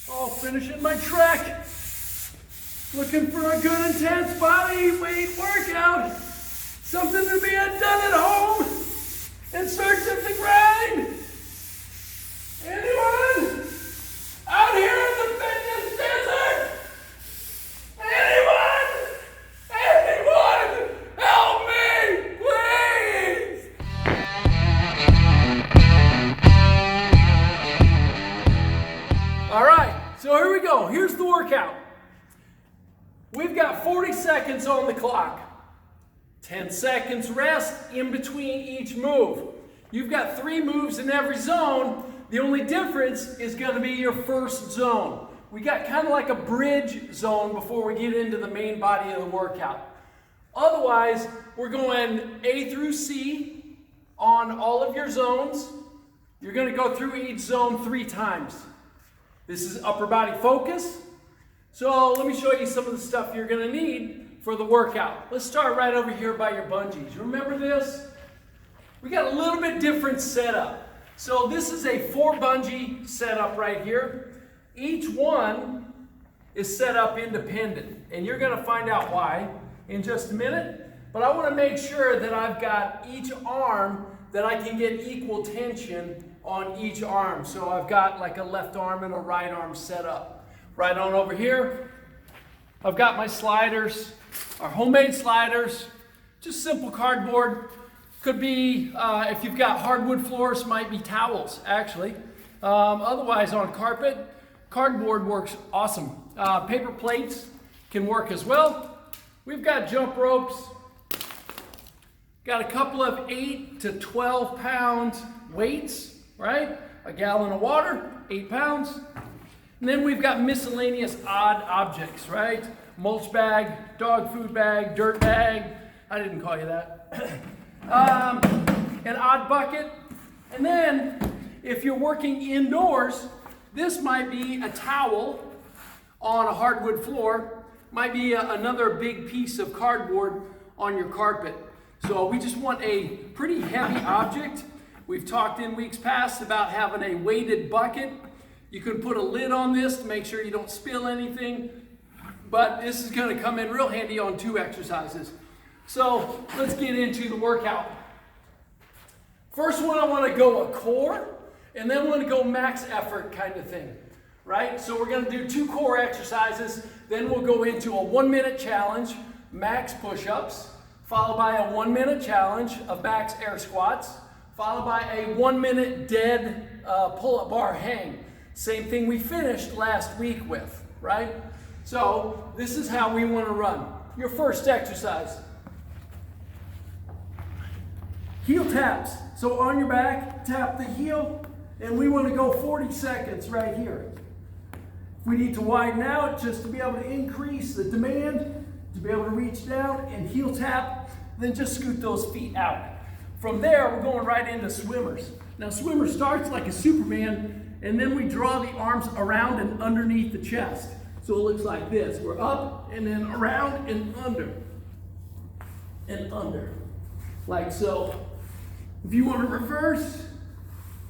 Oh, finishing my trek. Looking for a good intense body weight workout. Something to be done at home in search of the grind. Anyone out here in the fitness desert? Anyone? Anyone? Help me, please! All right, so here we go. Here's the workout. We've got 40 seconds on the clock. 10 seconds rest in between each move. You've got 3 moves in every zone. The only difference is going to be your first zone. We got kind of like a bridge zone before we get into the main body of the workout. Otherwise, we're going A through C on all of your zones. You're going to go through each zone 3 times. This is upper body focus. So let me show you some of the stuff you're going to need for the workout. Let's start right over here by your bungees. Remember this? We got a little bit different setup. So this is a 4 bungee setup right here. Each one is set up independent, and you're going to find out why in just a minute. But I want to make sure that I've got each arm that I can get equal tension on each arm. So I've got like a left arm and a right arm set up. Right on over here, I've got my sliders, our homemade sliders, just simple cardboard. Could be, if you've got hardwood floors, might be towels, actually. Otherwise, on carpet, cardboard works awesome. Paper plates can work as well. We've got jump ropes. Got a couple of 8 to 12 pound weights, right? A gallon of water, 8 pounds. And then we've got miscellaneous odd objects, right? Mulch bag, dog food bag, dirt bag. I didn't call you that. An odd bucket. And then if you're working indoors, this might be a towel on a hardwood floor. Might be another big piece of cardboard on your carpet. So we just want a pretty heavy object. We've talked in weeks past about having a weighted bucket. You can put a lid on this to make sure you don't spill anything, but this is going to come in real handy on 2 exercises. So let's get into the workout. First one, I want to go a core, and then I want to go max effort kind of thing, right? So we're going to do 2 core exercises, then we'll go into a 1-minute challenge, max push-ups, followed by a 1-minute challenge of max air squats, followed by a 1-minute dead pull-up bar hang. Same thing we finished last week with, right? So this is how we want to run. Your first exercise. Heel taps. So on your back, tap the heel, and we want to go 40 seconds right here. If we need to widen out just to be able to increase the demand, to be able to reach down and heel tap, then just scoot those feet out. From there, we're going right into swimmers. Now swimmer starts like a Superman, and then we draw the arms around and underneath the chest. So it looks like this. We're up and then around and under. And under. Like so. If you want to reverse,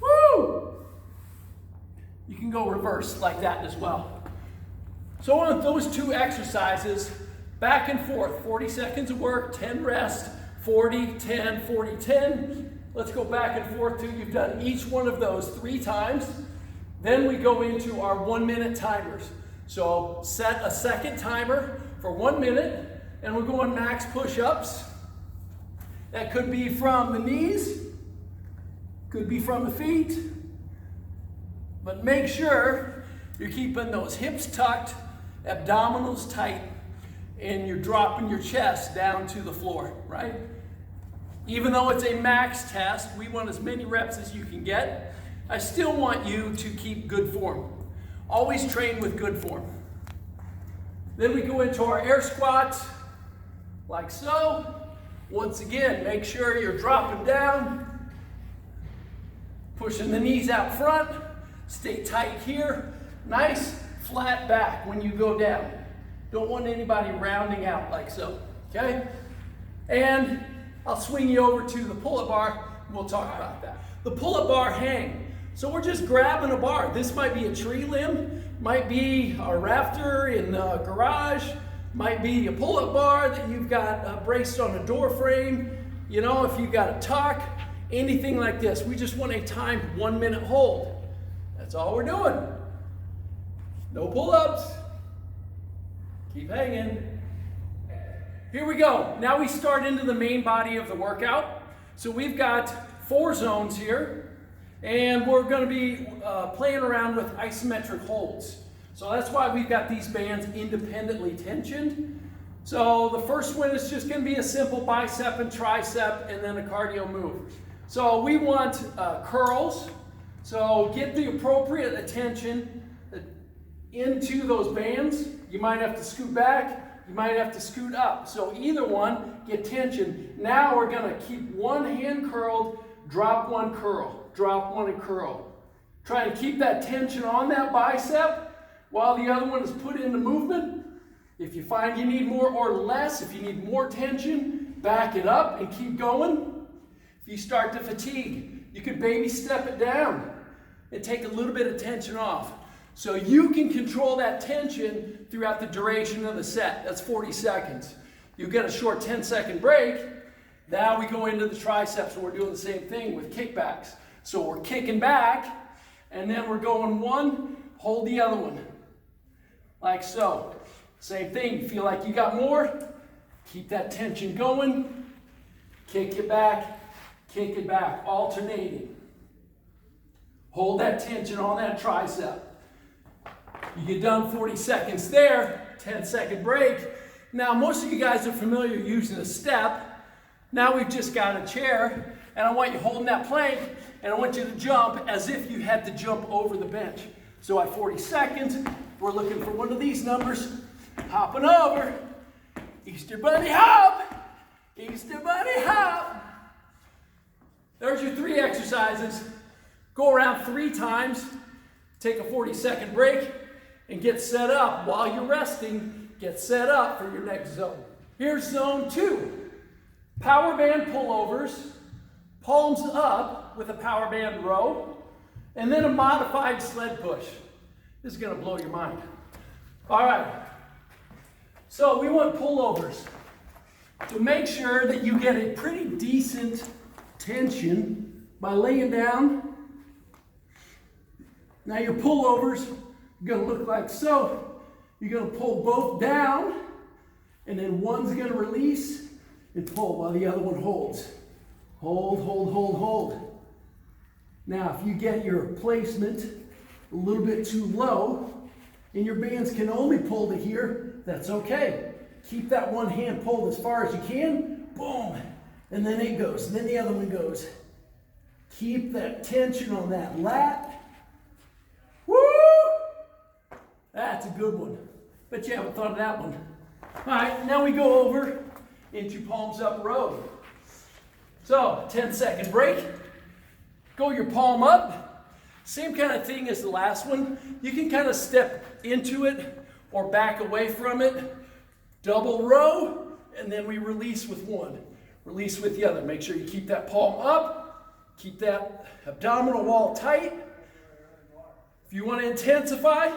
woo! You can go reverse like that as well. So on those 2 exercises, back and forth, 40 seconds of work, 10 rest, 40, 10, 40, 10. Let's go back and forth till you've done each one of those 3 times. Then we go into our 1-minute timers. So set a second timer for 1 minute, and we're going max push-ups. That could be from the knees, could be from the feet, but make sure you're keeping those hips tucked, abdominals tight, and you're dropping your chest down to the floor, right? Even though it's a max test, we want as many reps as you can get. I still want you to keep good form. Always train with good form. Then we go into our air squats, like so. Once again, make sure you're dropping down, pushing the knees out front, stay tight here. Nice flat back when you go down. Don't want anybody rounding out like so, okay? And I'll swing you over to the pull-up bar, and we'll talk about that. The pull-up bar hang. So we're just grabbing a bar. This might be a tree limb, might be a rafter in the garage, might be a pull-up bar that you've got braced on a door frame. You know, if you've got a tuck, anything like this. We just want a timed 1 minute hold. That's all we're doing. No pull-ups. Keep hanging. Here we go. Now we start into the main body of the workout. So we've got 4 zones here, and we're going to be playing around with isometric holds. So that's why we've got these bands independently tensioned. So the first one is just going to be a simple bicep and tricep and then a cardio move. So we want curls. So get the appropriate attention into those bands. You might have to scoot back, you might have to scoot up. So either one, get tension. Now we're going to keep one hand curled, drop one curl, drop one and curl. Try to keep that tension on that bicep while the other one is put into movement. If you find you need more or less, if you need more tension, back it up and keep going. If you start to fatigue, you could baby step it down and take a little bit of tension off. So you can control that tension throughout the duration of the set. That's 40 seconds. You get a short 10-second break. Now we go into the triceps and we're doing the same thing with kickbacks. So we're kicking back and then we're going one, hold the other one. Like so. Same thing, you feel like you got more, keep that tension going, kick it back, alternating. Hold that tension on that tricep. You get done 40 seconds there, 10-second break. Now most of you guys are familiar using a step. Now we've just got a chair, and I want you holding that plank, and I want you to jump as if you had to jump over the bench. So at 40 seconds, we're looking for one of these numbers. Hopping over, Easter Bunny hop, Easter Bunny hop. There's your 3 exercises. Go around 3 times, take a 40-second break, and get set up. While you're resting, get set up for your next zone. Here's zone 2. Power band pullovers, palms up with a power band row, and then a modified sled push. This is going to blow your mind. All right. So we want pullovers to make sure that you get a pretty decent tension by laying down. Now your pullovers are going to look like so. You're going to pull both down, and then one's going to release and pull while the other one holds. Hold, hold, hold, hold. Now if you get your placement a little bit too low and your bands can only pull to here, that's okay. Keep that one hand pulled as far as you can. Boom. And then it goes. And then the other one goes. Keep that tension on that lat. Woo! That's a good one. Bet you haven't thought of that one. All right, now we go over into palms up row. So, 10-second break. Go your palm up. Same kind of thing as the last one. You can kind of step into it or back away from it. Double row, and then we release with one. Release with the other. Make sure you keep that palm up. Keep that abdominal wall tight. If you want to intensify,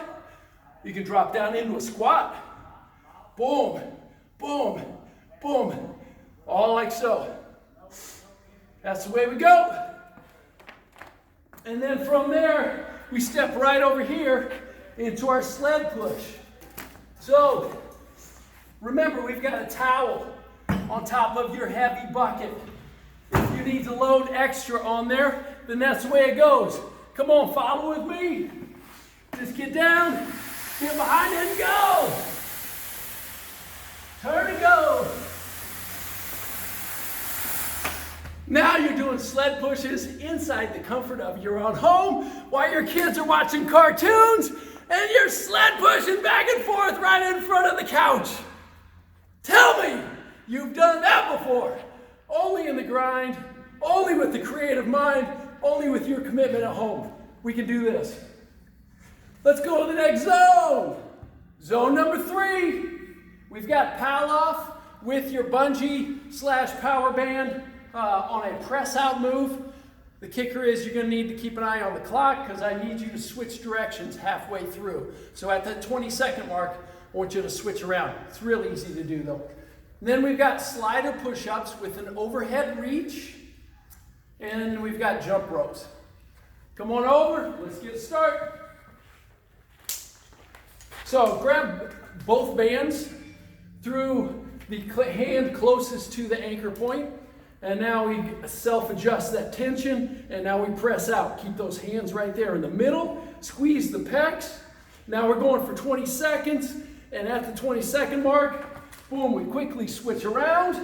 you can drop down into a squat. Boom, boom, boom. All like so. That's the way we go. And then from there, we step right over here into our sled push. So, remember, we've got a towel on top of your heavy bucket. If you need to load extra on there, then that's the way it goes. Come on, follow with me. Just get down, get behind it and go. Turn and go. Now you're doing sled pushes inside the comfort of your own home while your kids are watching cartoons and you're sled pushing back and forth right in front of the couch. Tell me you've done that before. Only in the grind, only with the creative mind, only with your commitment at home. We can do this. Let's go to the next zone. Zone number 3. We've got Palloff with your bungee / power band on a press out move. The kicker is you're going to need to keep an eye on the clock because I need you to switch directions halfway through. So at that 20-second mark, I want you to switch around. It's real easy to do though. And then we've got slider push-ups with an overhead reach, and we've got jump ropes. Come on over, let's get started. So grab both bands through the hand closest to the anchor point, and now we self-adjust that tension, and now we press out. Keep those hands right there in the middle, squeeze the pecs. Now we're going for 20 seconds, and at the 20-second mark, boom, we quickly switch around,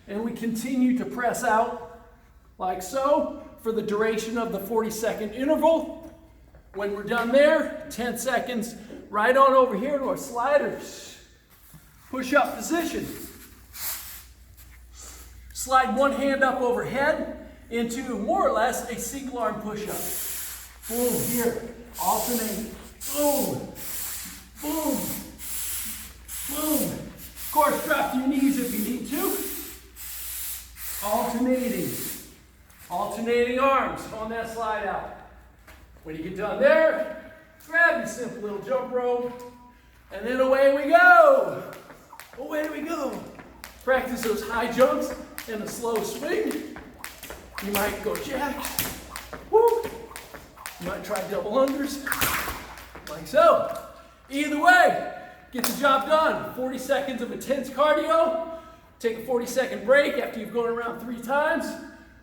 and we continue to press out like so for the duration of the 40-second interval. When we're done there, 10 seconds, right on over here to our sliders. Push-up position. Slide one hand up overhead into more or less a single arm push-up. Boom, here, alternating. Boom, boom, boom. Of course, drop to your knees if you need to. Alternating arms on that slide out. When you get done there, grab your simple little jump rope, and then away we go. Away we go. Practice those high jumps and a slow swing. You might go jacks. Woo. You might try double unders, like so. Either way, get the job done. 40 seconds of intense cardio. Take a 40-second break after you've gone around 3 times.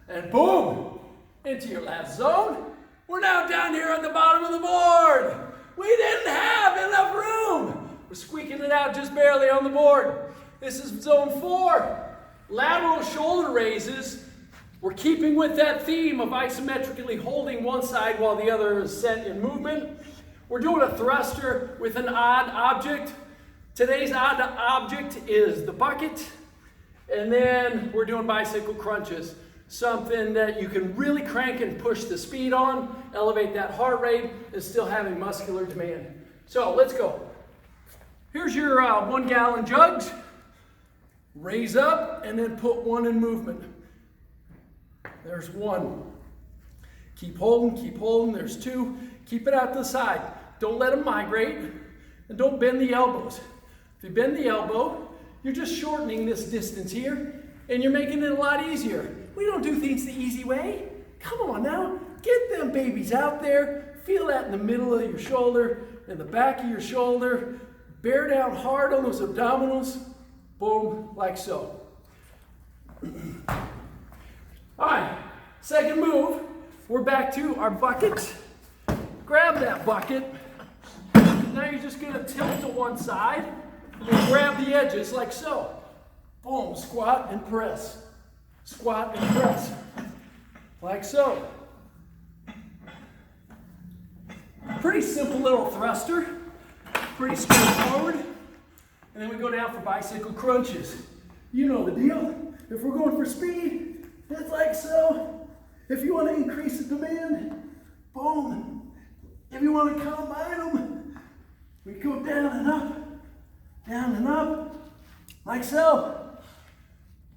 And boom, into your last zone. We're now down here at the bottom of the board. We didn't have enough room. We're squeaking it out just barely on the board. This is zone 4. Lateral shoulder raises. We're keeping with that theme of isometrically holding one side while the other is set in movement. We're doing a thruster with an odd object. Today's odd object is the bucket. And then we're doing bicycle crunches. Something that you can really crank and push the speed on, elevate that heart rate, and still having muscular demand. So let's go. Here's your 1 gallon jugs. Raise up and then put one in movement. There's 1. Keep holding, there's 2. Keep it out to the side. Don't let them migrate, and don't bend the elbows. If you bend the elbow, you're just shortening this distance here, and you're making it a lot easier. We don't do things the easy way. Come on now, get them babies out there. Feel that in the middle of your shoulder, in the back of your shoulder. Bear down hard on those abdominals. Boom, like so. All right, second move. We're back to our bucket. Grab that bucket. Now you're just gonna tilt to one side and grab the edges like so. Boom, squat and press. Squat and press, like so. Pretty simple little thruster, pretty straightforward. And then we go down for bicycle crunches. You know the deal. If we're going for speed, it's like so. If you want to increase the demand, boom. If you want to combine them, we go down and up, like so.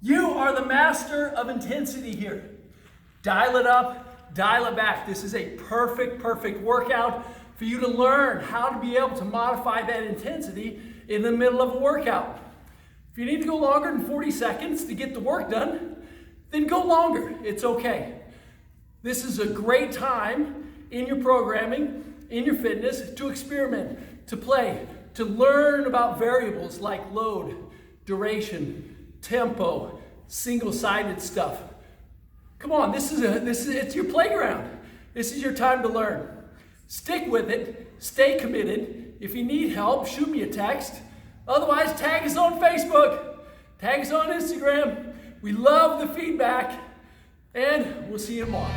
You are the master of intensity here. Dial it up, dial it back. This is a perfect workout for you to learn how to be able to modify that intensity in the middle of a workout. If you need to go longer than 40 seconds to get the work done, then go longer. It's okay. This is a great time in your programming, in your fitness, to experiment, to play, to learn about variables like load, duration, tempo, single-sided stuff. Come on, it's your playground. This is your time to learn. Stick with it, stay committed. If you need help, shoot me a text. Otherwise, tag us on Facebook, tag us on Instagram. We love the feedback, and we'll see you tomorrow.